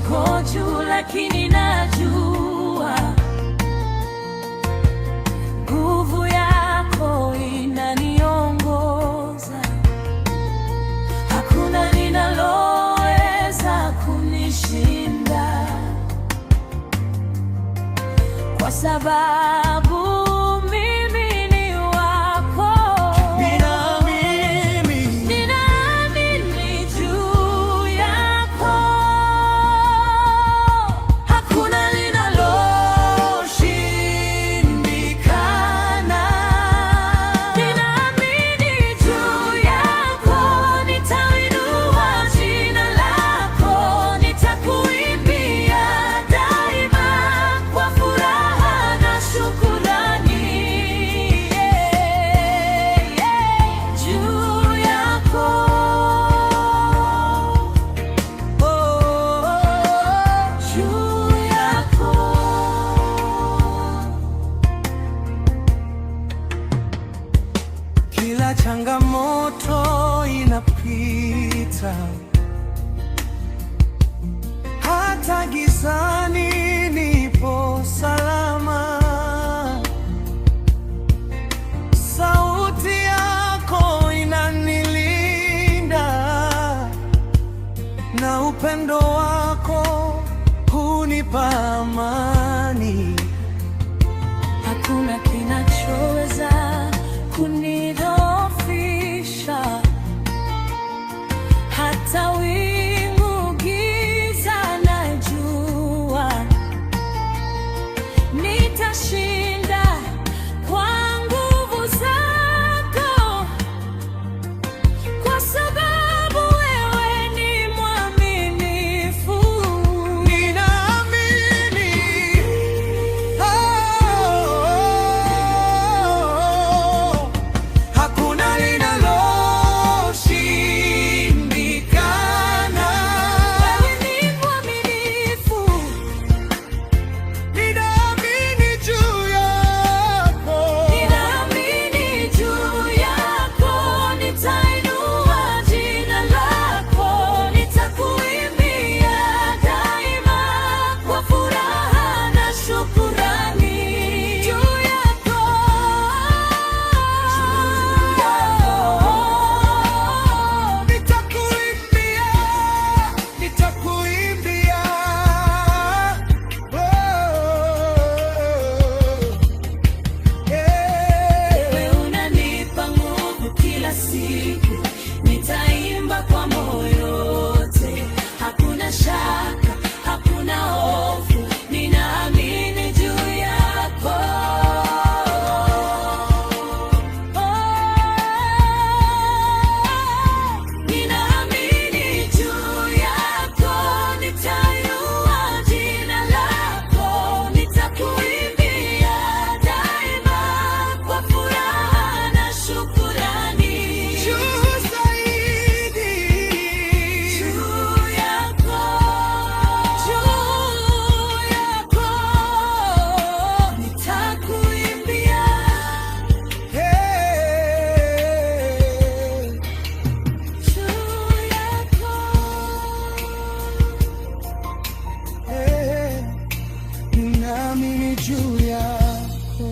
Uko juu lakini najua nguvu yako inaniongoza. Hakuna linaloweza kunishinda, kwa sababu kila changamoto inapita, hata gizani nipo salama. Sauti yako inanilinda na upendo wako hunipa amani. Hakuna kinachoweza kunidhoofisha, hata wingu giza najua nitashinda kwa nguvu zako, kwa sababu wewe ni mwaminifu. Ninaamini hakuna linaloshindikana. Wewe ni mwaminifu. Ninaamini juu yako, Ninaamini juu yako, nitainua jina lako, nitakuimbia daima kwa furaha na shukrani. Juu yako, nitakuimbia, nitakuimbia. wewe unanipa nguvu kila siku, nitaimba kwa moyo wote. Hakuna shaka, hakuna hofu, ninaamini juu yako. Ninaamini juu yako, nitainua jina lako, nitakuimbia daima kwa furaha na shukrani. Juu zaidi, Juu yako, nitakuimbia. Juu yako, ninaamini juu yako.